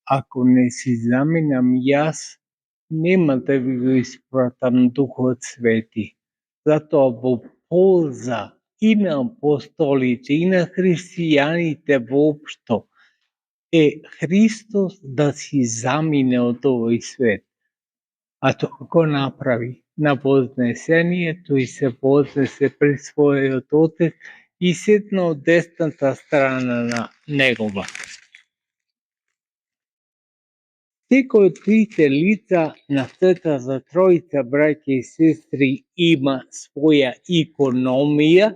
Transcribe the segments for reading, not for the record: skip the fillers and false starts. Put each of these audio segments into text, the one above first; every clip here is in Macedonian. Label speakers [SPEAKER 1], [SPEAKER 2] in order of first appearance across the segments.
[SPEAKER 1] ако не си заменам јас, нема да ви го испратам Духот Свети. Затоа во полза и на апостолите и на христијаните воопшто е Христос да си замине од овој свет. А тоа го направи на вознесение, тој се вознесе при својот Отец и седна од десната страна на Негова. Секој од трите лица на Светата Тројца, браќа и сестри, има своја икономија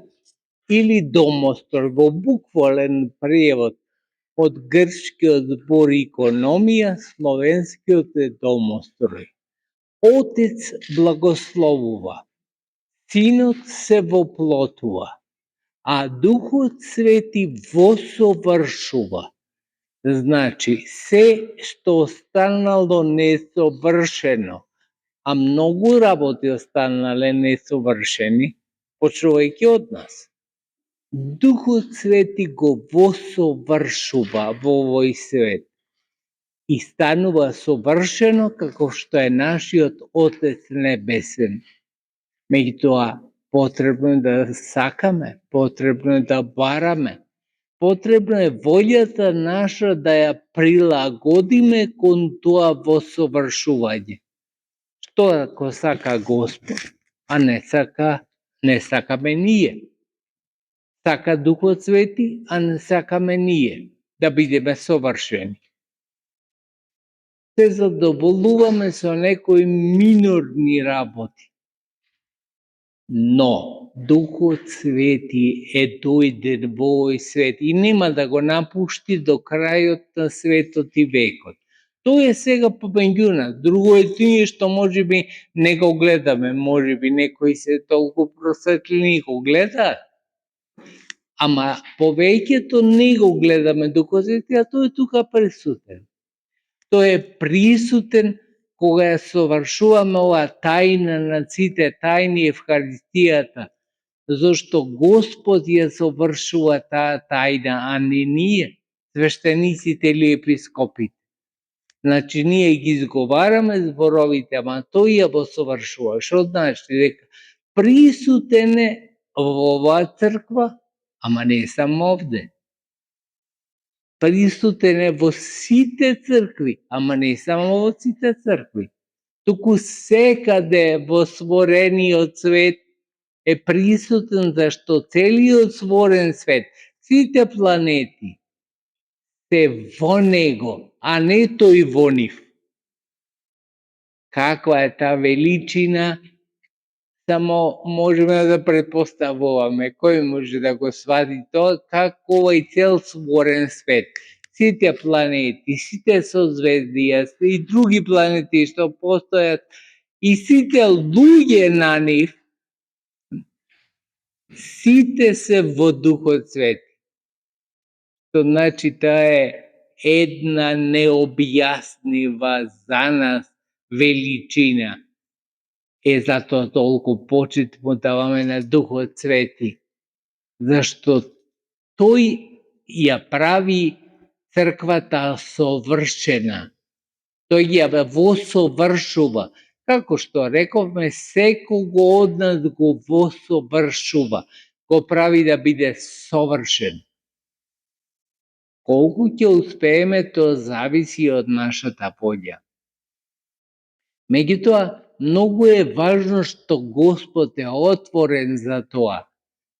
[SPEAKER 1] или домострој. Во буквален превод од грчкиот збор икономија, словенскиот е домострој. Отец благословува, Синот се воплотува, а Духот Свети восовршува. Значи, се што останало несовршено, а многу работи останале несовршени, почнувајќи од нас. Духот Свети го восовршува во овој свет и станува совршено како што е нашиот Отец Небесен. Меѓутоа, потребно е да сакаме, потребно е да бараме, потребно е волјата наша да ја прилагодиме кон тоа восовршување. Што ако сака Господ, а не сакаме ние. Сака Духот Свети, а не сакаме ние да бидеме совршени. Се задоволуваме со некои минорни работи. Но Духот Свети е дојден во овој свет и нема да го напушти до крајот на светот и векот. Тој е сега помеѓу нас. Друго е тие што можеби не го гледаме, можеби некои се толку просветлени го гледаат. Ама повеќето не го гледаме Духот Свети, а тој е тука присутен. Тој е присутен кога ја совршуваме оваа тајна на сите тајни, Евхаристијата, зашто Господ ја совршува таа тајна, а не ние, свештениците или епископите. Значи, ние ги изговараме зборовите, ама тој ја во совршува. Што значи? Дека присутен е во оваа црква, ама не само овде. Присутен е во сите цркви, ама не само во сите цркви. Туку секаде во створениот свет е присутен, зашто целиот створен свет, сите планети се во него, а не тој во нив. Каква е таа величина, само можеме да претпоставуваме. Кој може да го свати тоа, како овој цел створен свет, сите планети, сите созвездија и други планети што постојат и сите луѓе на нив, сите се во Духот Свети. Што значи таа е една необјаснива за нас величина. Е затоа толку почит му даваме на Духот Свети, зашто тој ја прави црквата совршена. Тој ја восовршува. Како што рековме, секого од нас го восовршува, го прави да биде совршен. Колку ќе успееме, тоа зависи од нашата волја. Меѓутоа, многу е важно што Господ е отворен за тоа.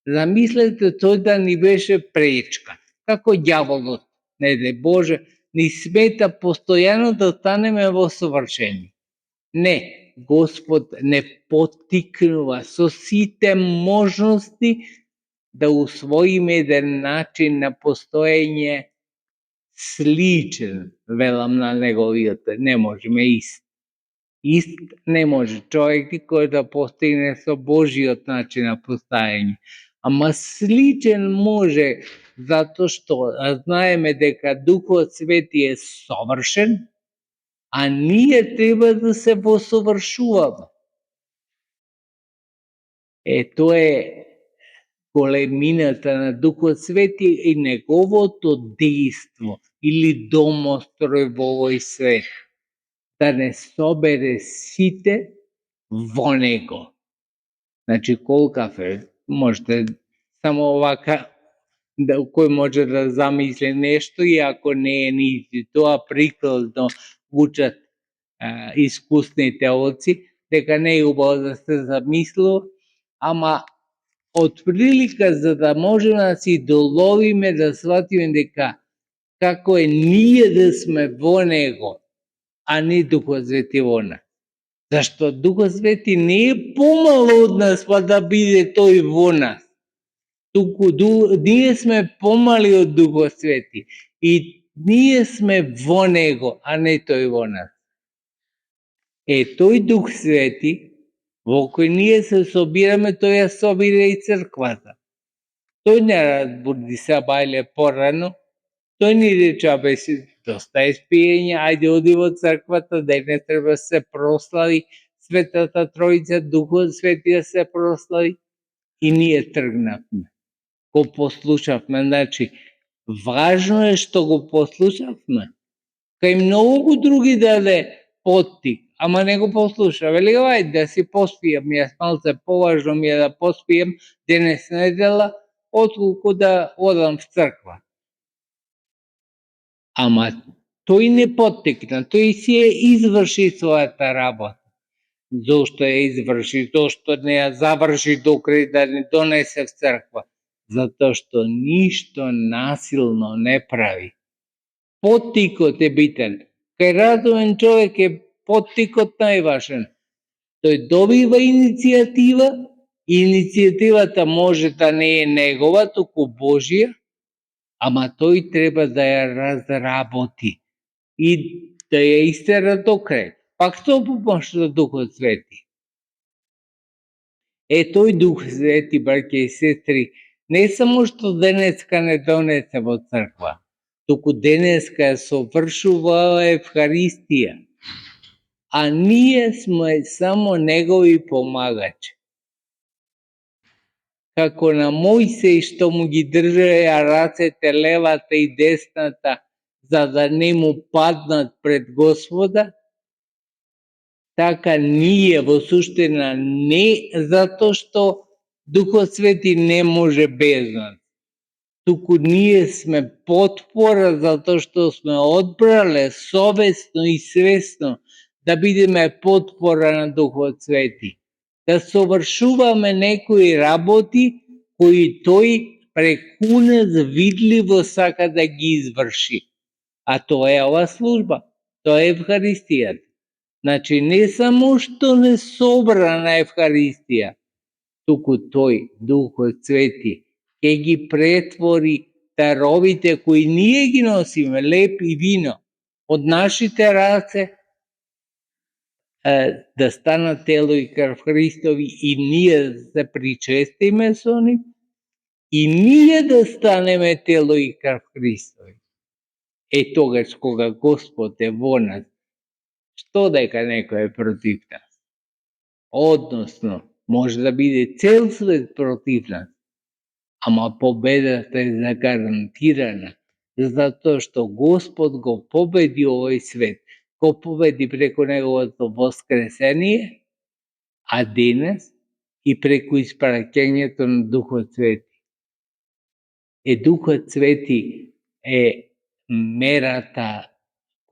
[SPEAKER 1] Замислете тој да ни беше пречка. Како ѓаволот, не де Боже, ни смета постојано да станеме во совршени. Не, Господ не поттикнува со сите можности да усвоиме еден начин на постоење сличен, велам на неговиот, не можеме ист. Ист не може човек кој да постигне со Божиот начин на постоење. Ама сличен може, затоа што знаеме дека Духот Свети е совршен, а ние треба да се восовршуваме. Тоа е големината на Духот Свети и неговото дејство. или домострој во овој свет, да не собере сите во него. Значи, колкав е, можете само овака, кој може да замисли нешто, и ако не е нити тоа прикладно учат искусните оци, дека не е убаво да се замислува, ама од прилика за да можеме да си доловиме, да сватиме дека како е ние да сме во него, а не Духот Свети во нас. Зашто Духот Свети не е помало од нас па да биде тој во нас. Туку ние сме помали од Духот Свети и ние сме во него, а не тој во нас. Тој Дух Свети во кој ние се собираме, тој ја собира и црквата. Тој не разбуди се бајле порано, тој ни рече, абе доста е спиење, ајде оди во црквата, денес треба се прослави Светата Тројица, Духот Свети да се прослави, и ние тргнавме. Го послушавме, значи, важно е што го послушавме. Кај многу други даде поттик, ама не го послуша. Вели, ајде да си поспијам, јас малце поважно ми е да поспијам денес недела, отколку да одам в црква. Ама тој не поттикна, тој си ја изврши својата работа. Зошто ја изврши? Зошто не ја заврши до крај да не донесе в црква? Затоа што ништо насилно не прави. Поттикот е битен. Кај разумен човек е поттикот најважен. Тој добива иницијатива, и иницијативата може да не е негова, туку Божија, ама тој треба да ја разработи и да ја истера до крај. Пак со помош на Духот Свети. Тој Дух Свети, браќа и сестри, не само што денеска не донесе во црква, туку денеска ја совршува Евхаристија, а ние сме само негови помагачи. Како на Мојсеј што му ги држеа рацете левата и десната за да не му паднат пред Господа, така ние во суштина не затоа што Духот Свети не може без нас, туку ние сме потпора затоа што сме одбрале совесно и свесно да бидеме потпора на Духот Свети, да совршуваме некои работи кои тој преку нас видливо сака да ги изврши. А тоа е ова служба, тоа е Евхаристијата. Значи, не само што не собра на Евхаристија, туку тој, Духот Свети, ќе ги претвори даровите кои ние ги носиме, леп и вино, од нашите раце, да станат тело и крв Христови, и ние да се причестиме со нив, и ние да станеме тело и крв Христови. Тогаш кога Господ е во нас, што дека некој е против нас? Односно, може да биде цел свет против нас, ама победата е загарантирана, затоа што Господ го победи овој свет, го победи преку неговото воскресение, а денес и преку испраќањето на Духот Свети. Духот Свети е мерата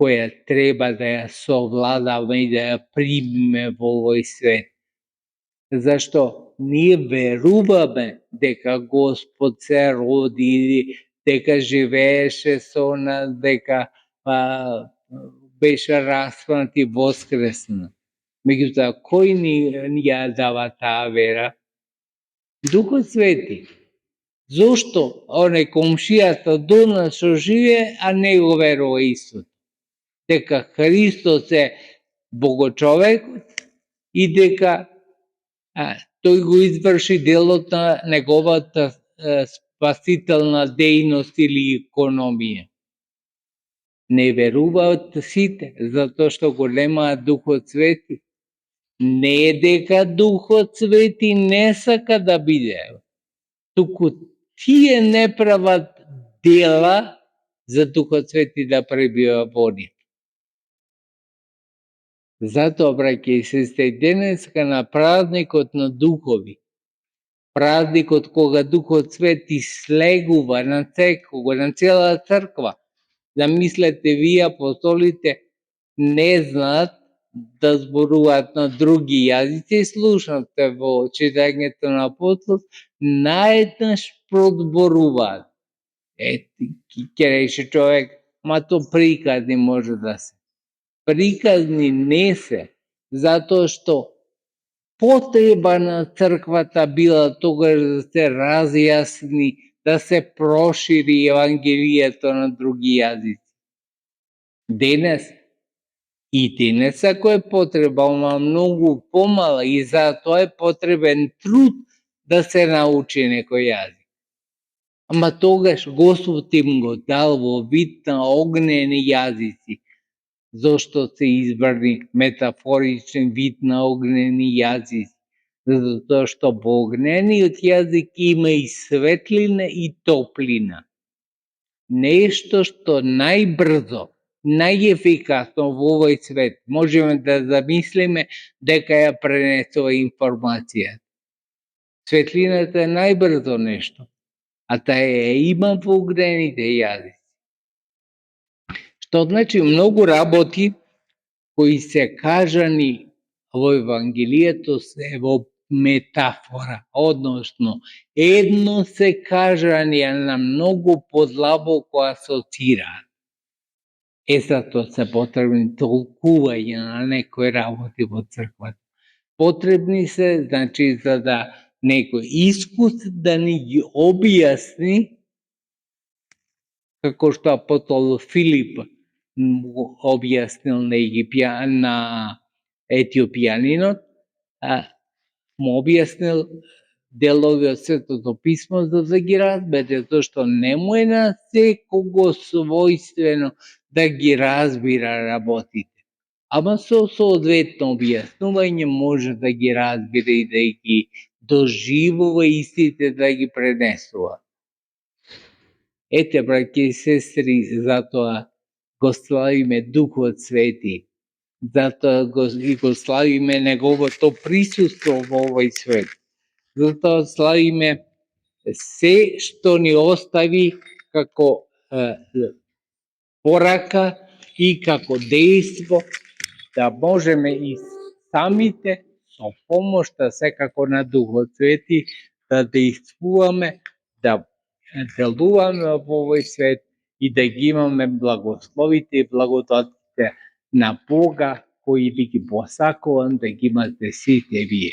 [SPEAKER 1] која треба да ја совладаме и да ја примиме во овој свет. Зашто ние веруваме дека Господ се роди, дека живееше со нас, дека беше распнат и воскресна. Меѓутоа, кој ни ја дава таа вера? Духот Свети. Зошто оне комшијата до нас што живее, а не го верува истото? Дека Христос е Богочовекот и дека тој го изврши делот на неговата спасителна дејност или економија. Не веруваат сите, затоа што го немаат Духот Свети. Не е дека Духот Свети не сака да биде, туку тие не прават дела за Духот Свети да пребива во нив. Затоа, браќа и сестри, денеска на празникот на духови, празникот кога Духот Свети слегува на секого, на цела црква. Замислете, вие апостолите не знаат да зборуваат на други јазици. Слушнавте во читањето на апостол, наеднаш продборуваат. Ќе рече човек, ма то приказни може да се. Приказни не се, затоа што потреба на црквата била тогаш да се разјасни, да се прошири евангелието на други јазици. Денес ако е потреба, ама многу помала, и затоа е потребен труд да се научи некој јазик. Ама тогаш Господ им го дал во вид на огнени јазици. Зошто се избрани метафоричен вид на огнени јазици? Затоа што во огнениот јазик има и светлина и топлина. Нешто што најбрзо, најефикасно во овој свет можеме да замислиме дека ја пренесува информација. Светлината е најбрзо нешто, а таа ја има во огнените јазици. Што значи многу работи кои се кажани во Евангелието се во метафора, односно едно се кажани, а на многу подлабоко асоцираат. Затоа се потребни толкување на некои работи во црквата. Потребни се, значи, за да некој искусен да ни ги објасни, како што апостол Филип објаснил на етиопјанинот, му објаснил делови од Светото писмо за да ги разбере, зашто не му е на секого својствено да ги разбира работите. Ама со соодветно објаснување може да ги разбира и да ги доживува истите, да ги пренесува. Ете, браќи и сестри, затоа го славиме Духот Свети, затоа го славиме Неговото присуство во овој свет. Затоа славиме се што ни остави како порака и како дејство, да можеме и самите со помошта секако на Духот Свети да дејствуваме, да делуваме во овој свет и да ги имаме благословите и благодатите на Бога, кои ви ги посакувам да ги имате сите вие.